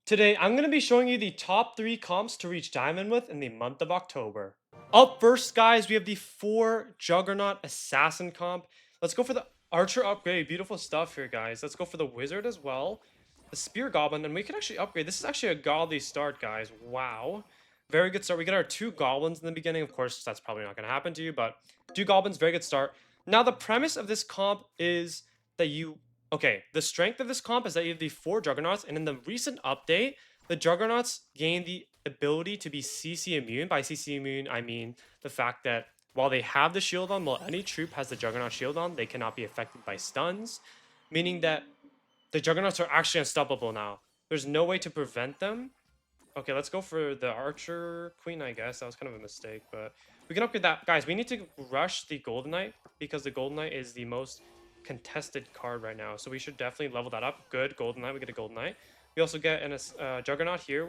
Today, I'm going to be showing you the top 3 comps to reach Diamond with in the month of October. Up first, guys, we have the 4 Juggernaut Assassin comp. Let's go for the Archer upgrade. Beautiful stuff here, guys. Let's go for the Wizard as well. The Spear Goblin, and we can actually upgrade. This is actually a godly start, guys. Wow. Very good start. We get our 2 Goblins in the beginning. Of course, that's probably not going to happen to you, but 2 Goblins, very good start. Now, the premise of this comp is that okay, the strength of this comp is that you have the 4 Juggernauts, and in the recent update, the Juggernauts gain the ability to be CC immune. By CC immune, I mean the fact that while they have the shield on, while any troop has the Juggernaut shield on, they cannot be affected by stuns, meaning that the Juggernauts are actually unstoppable now. There's no way to prevent them. Okay, let's go for the Archer Queen, I guess. That was kind of a mistake, but we can upgrade that. Guys, we need to rush the Golden Knight because the Golden Knight is the most contested card right now. So we should definitely level that up. Good, Golden Knight. We get a Golden Knight. We also get a Juggernaut here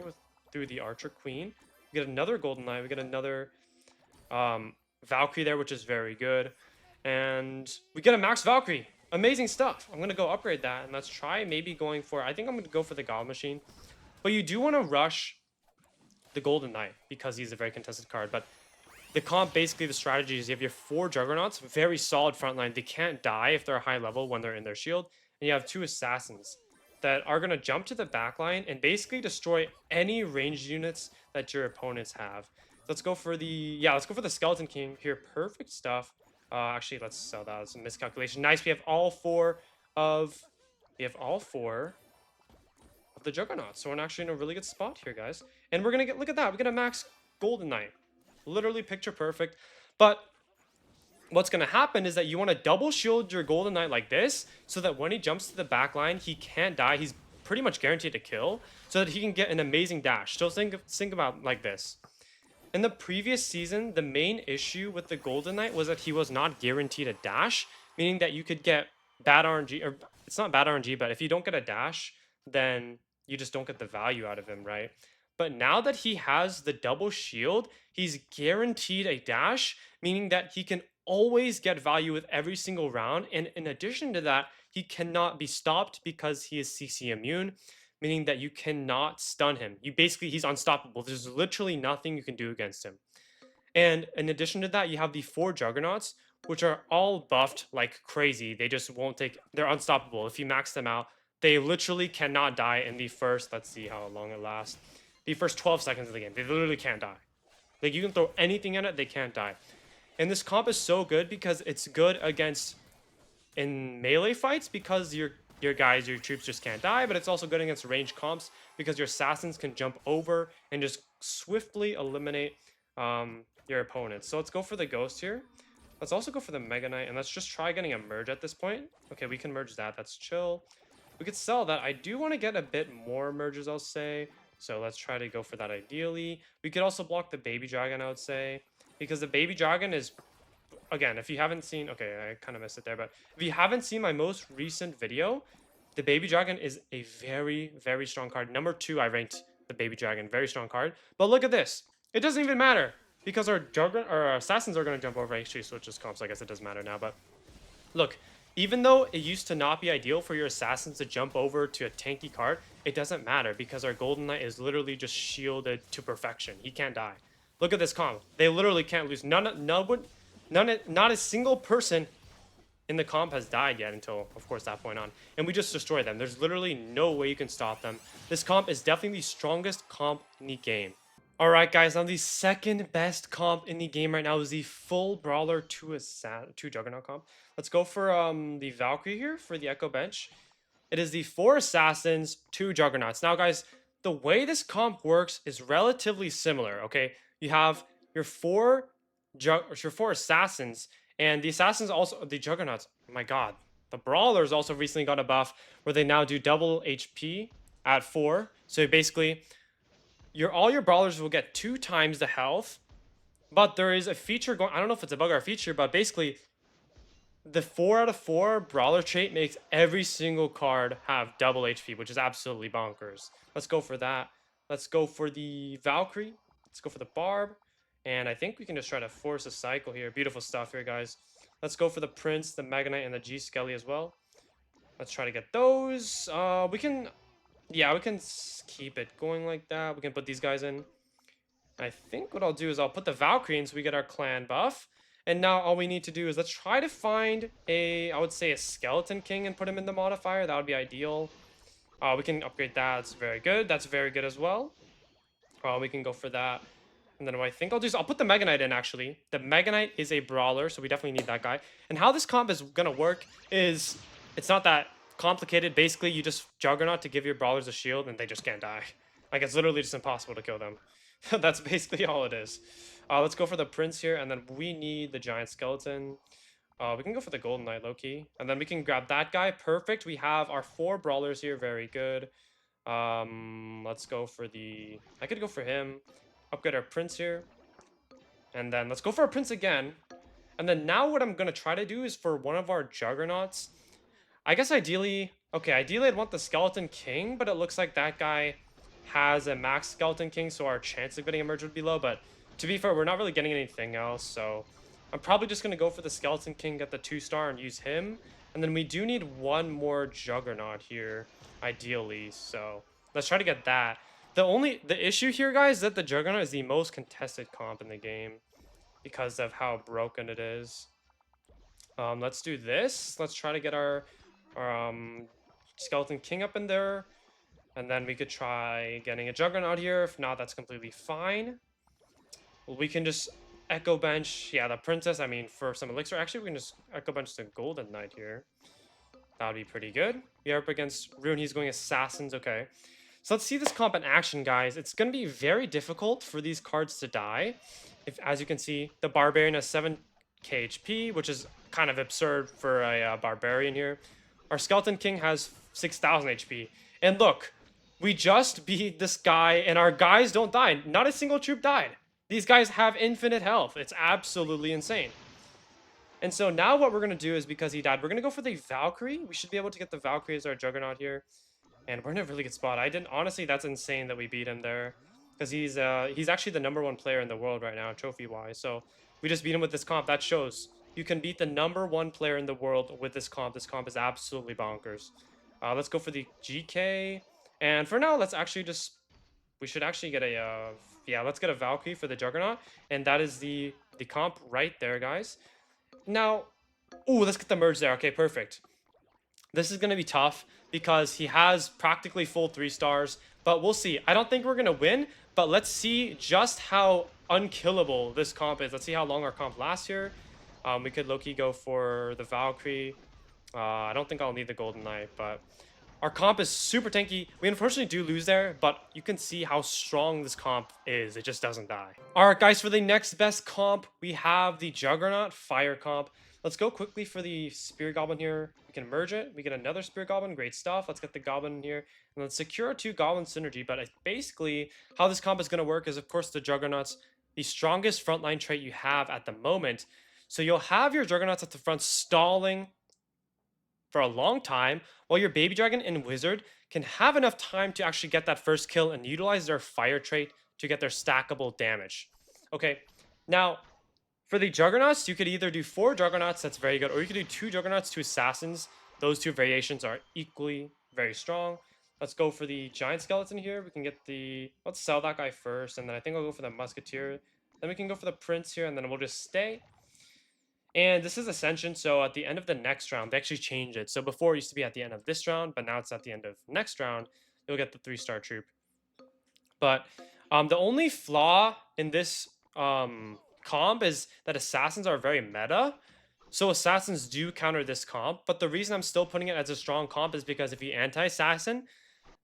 through the Archer Queen. We get another Golden Knight. We get another Valkyrie there, which is very good. And we get a Max Valkyrie. Amazing stuff. I'm going to go upgrade that. And let's try maybe going for... I think I'm going to go for the God Machine. But you do want to rush the Golden Knight because he's a very contested card. But the comp, basically the strategy is you have your 4 Juggernauts, very solid frontline. They can't die if they're high level when they're in their shield. And you have 2 Assassins that are going to jump to the backline and basically destroy any ranged units that your opponents have. Let's go for the Skeleton King here. Perfect stuff. Actually, let's sell that. It's a miscalculation. Nice. We have all four of the Juggernauts. So we're actually in a really good spot here, guys. And we're going to get, look at that. We get a max Golden Knight. Literally picture perfect. But what's going to happen is that you want to double shield your Golden Knight like this so that when he jumps to the back line, he can't die. He's pretty much guaranteed to kill so that he can get an amazing dash. So think about like this. In the previous season, the main issue with the Golden Knight was that he was not guaranteed a dash, meaning that you could get bad RNG, or it's not bad RNG, but if you don't get a dash, then you just don't get the value out of him, right? But now that he has the double shield, he's guaranteed a dash, meaning that he can always get value with every single round. And in addition to that, he cannot be stopped because he is CC immune, meaning that you cannot stun him. He's unstoppable. There's literally nothing you can do against him. And in addition to that, you have the 4 Juggernauts, which are all buffed like crazy. They just won't they're unstoppable. If you max them out, they literally cannot die in the first, let's see how long it lasts, the first 12 seconds of the game. They literally can't die. Like, you can throw anything at it, they can't die. And this comp is so good because it's good against in melee fights because your troops just can't die, but it's also good against ranged comps because your assassins can jump over and just swiftly eliminate your opponents. So let's go for the Ghost here. Let's also go for the Mega Knight, and let's just try getting a merge at this point. Okay, we can merge that. That's chill. We could sell that. I do want to get a bit more merges, I'll say. So let's try to go for that ideally. We could also block the Baby Dragon, I would say, because the Baby Dragon is, again, if you haven't seen, okay, I kind of missed it there, but if you haven't seen my most recent video, the Baby Dragon is a very, very strong card. Number 2, I ranked the Baby Dragon. Very strong card. But look at this. It doesn't even matter because our Assassins are going to jump over. Actually, switches comps. I guess it doesn't matter now, but look, even though it used to not be ideal for your Assassins to jump over to a tanky card, it doesn't matter because our Golden Knight is literally just shielded to perfection. He can't die. Look at this comp. They literally can't lose. Not a single person in the comp has died yet until, of course, that point on. And we just destroy them. There's literally no way you can stop them. This comp is definitely the strongest comp in the game. Alright, guys, now the second best comp in the game right now is the full Brawler 2 Juggernaut comp. Let's go for the Valkyrie here for the Echo Bench. It is the 4 Assassins, 2 Juggernauts. Now, guys, the way this comp works is relatively similar, okay? You have your 4 Assassins, and the Assassins also, the Juggernauts, oh my god. The Brawlers also recently got a buff where they now do double HP at 4. So basically, all your Brawlers will get 2 times the health, but there is a feature going, I don't know if it's a bug or a feature, but basically, the 4 out of 4 Brawler trait makes every single card have double HP, which is absolutely bonkers. Let's go for that. Let's go for the Valkyrie. Let's go for the Barb. And I think we can just try to force a cycle here. Beautiful stuff here, guys. Let's go for the Prince, the Mega Knight, and the G Skelly as well. Let's try to get those. We can Yeah, we can keep it going like that. We can put these guys in. I think what I'll do is I'll put the Valkyrie in so we get our clan buff. And now all we need to do is let's try to find a, I would say a Skeleton King and put him in the modifier. That would be ideal. We can upgrade that. That's very good. That's very good as well. We can go for that. And then what I think I'll do is I'll put the Mega Knight in, actually. The Mega Knight is a brawler, so we definitely need that guy. And how this comp is going to work is it's not that complicated. Basically, you just Juggernaut to give your brawlers a shield, and they just can't die. Like, it's literally just impossible to kill them. That's basically all it is. Let's go for the Prince here, and then we need the Giant Skeleton. We can go for the Golden Knight, low-key. And then we can grab that guy. Perfect. We have our 4 brawlers here. Very good. Let's go for the... I could go for him. Upgrade our Prince here. And then let's go for our Prince again. And then now what I'm going to try to do is for one of our Juggernauts. I guess ideally... Okay, ideally I'd want the Skeleton King, but it looks like that guy has a max Skeleton King, so our chance of getting a merge would be low. But to be fair, we're not really getting anything else, so I'm probably just going to go for the Skeleton King, get the 2-star, and use him. And then we do need one more Juggernaut here, ideally, so let's try to get that. The issue here, guys, is that the Juggernaut is the most contested comp in the game because of how broken it is. Let's do this. Let's try to get our Skeleton King up in there. And then we could try getting a Juggernaut here. If not, that's completely fine. We can just Echo Bench. Yeah, the Princess, I mean, for some Elixir. Actually, we can just Echo Bench the Golden Knight here. That would be pretty good. We are up against Rune. He's going Assassins. Okay. So let's see this comp in action, guys. It's going to be very difficult for these cards to die. As you can see, the Barbarian has 7k HP, which is kind of absurd for a Barbarian here. Our Skeleton King has 6,000 HP. And look, we just beat this guy, and our guys don't die. Not a single troop died. These guys have infinite health. It's absolutely insane. And so now what we're going to do is, because he died, we're going to go for the Valkyrie. We should be able to get the Valkyrie as our Juggernaut here. And we're in a really good spot. Honestly, that's insane that we beat him there. Because he's actually the #1 player in the world right now, trophy-wise. So we just beat him with this comp. That shows you can beat the #1 player in the world with this comp. This comp is absolutely bonkers. Let's go for the GK. And for now, let's actually just... We should actually get a... yeah, let's get a Valkyrie for the Juggernaut. And that is the comp right there, guys. Now... Ooh, let's get the merge there. Okay, perfect. This is going to be tough because he has practically full 3 stars. But we'll see. I don't think we're going to win. But let's see just how unkillable this comp is. Let's see how long our comp lasts here. We could low-key go for the Valkyrie. I don't think I'll need the Golden Knight, but our comp is super tanky. We unfortunately do lose there, but you can see how strong this comp is. It just doesn't die. All right, guys, for the next best comp, we have the Juggernaut Fire comp. Let's go quickly for the Spear Goblin here. We can merge it. We get another Spear Goblin. Great stuff. Let's get the Goblin here. And let's secure our 2 Goblin synergy. But basically, how this comp is going to work is, of course, the Juggernaut's the strongest frontline trait you have at the moment. So you'll have your Juggernauts at the front stalling for a long time, while your Baby Dragon and Wizard can have enough time to actually get that first kill and utilize their fire trait to get their stackable damage. Okay, now, for the Juggernauts, you could either do 4 Juggernauts, that's very good, or you could do 2 Juggernauts, 2 Assassins. Those 2 variations are equally very strong. Let's go for the Giant Skeleton here. We can get the... Let's sell that guy first, and then I think I'll go for the Musketeer. Then we can go for the Prince here, and then we'll just stay. And this is Ascension, so at the end of the next round, they actually changed it. So before it used to be at the end of this round, but now it's at the end of next round, you'll get the 3-star troop. But the only flaw in this comp is that Assassins are very meta. So Assassins do counter this comp, but the reason I'm still putting it as a strong comp is because if you anti-Assassin,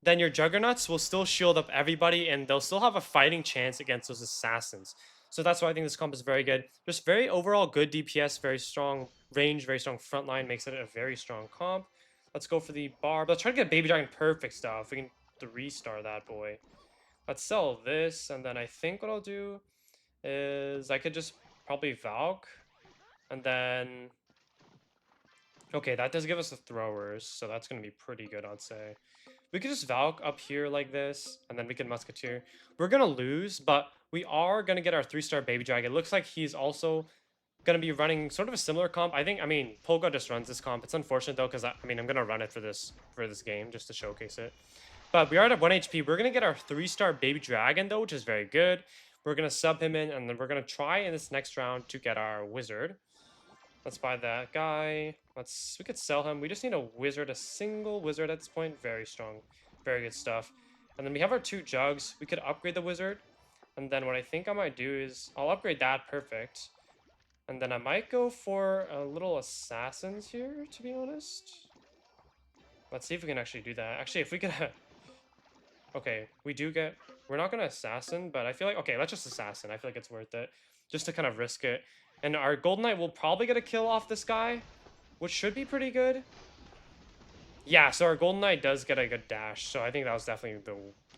then your Juggernauts will still shield up everybody, and they'll still have a fighting chance against those Assassins. So that's why I think this comp is very good. Just very overall good DPS, very strong range, very strong frontline, makes it a very strong comp. Let's go for the Barb. Let's try to get Baby Dragon perfect stuff. We can 3-star that boy. Let's sell this, and then I think what I'll do is I could just probably Valk. And then... Okay, that does give us the throwers, so that's going to be pretty good, I'd say. We could just Valk up here like this, and then we can Musketeer. We're going to lose, but we are going to get our 3-star Baby Dragon. It looks like he's also going to be running sort of a similar comp. I mean, Polka just runs this comp. It's unfortunate, though, because, I'm going to run it for this game just to showcase it. But we are at 1 HP. We're going to get our 3-star Baby Dragon, though, which is very good. We're going to sub him in, and then we're going to try in this next round to get our Wizard. Let's buy that guy. We could sell him. We just need a Wizard, a single Wizard at this point. Very strong. Very good stuff. And then we have our 2 Jugs. We could upgrade the Wizard. And then what I think I might do is I'll upgrade that. Perfect. And then I might go for a little Assassins here, to be honest. Let's see if we can actually do that. Actually, if we could... Okay, we do get... We're not going to Assassin, but I feel like... Okay, let's just Assassin. I feel like it's worth it. Just to kind of risk it. And our Golden Knight will probably get a kill off this guy, which should be pretty good. Yeah, so our Golden Knight does get a good dash. So I think that was definitely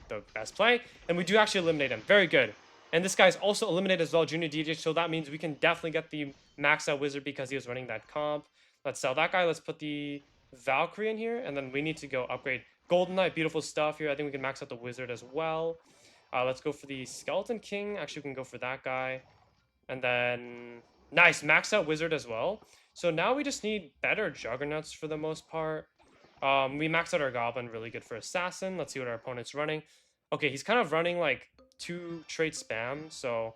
the best play. And we do actually eliminate him. Very good. And this guy's also eliminated as well, Junior DJ. So that means we can definitely get the max out Wizard because he was running that comp. Let's sell that guy. Let's put the Valkyrie in here. And then we need to go upgrade Golden Knight. Beautiful stuff here. I think we can max out the Wizard as well. Let's go for the Skeleton King. Actually, we can go for that guy. And then, nice, max out Wizard as well. So now we just need better Juggernauts for the most part. We maxed out our Goblin, really good for Assassin. Let's see what our opponent's running. Okay, he's kind of running like 2 trait spam, so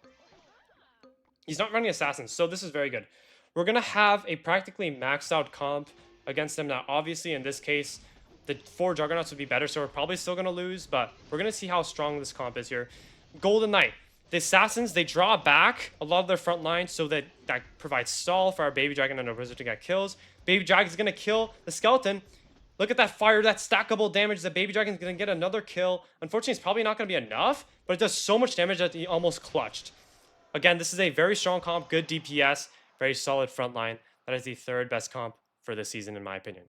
he's not running Assassin, so this is very good. We're going to have a practically maxed out comp against him. Now, obviously, in this case, the 4 Juggernauts would be better, so we're probably still going to lose, but we're going to see how strong this comp is here. Golden Knight. The Assassins, they draw back a lot of their front lines, so that provides stall for our Baby Dragon and our Wizard to get kills. Baby Dragon is going to kill the Skeleton. Look at that fire, that stackable damage. The Baby Dragon is going to get another kill. Unfortunately, it's probably not going to be enough, but it does so much damage that he almost clutched. Again, this is a very strong comp, good DPS, very solid front line. That is the 3rd best comp for this season, in my opinion.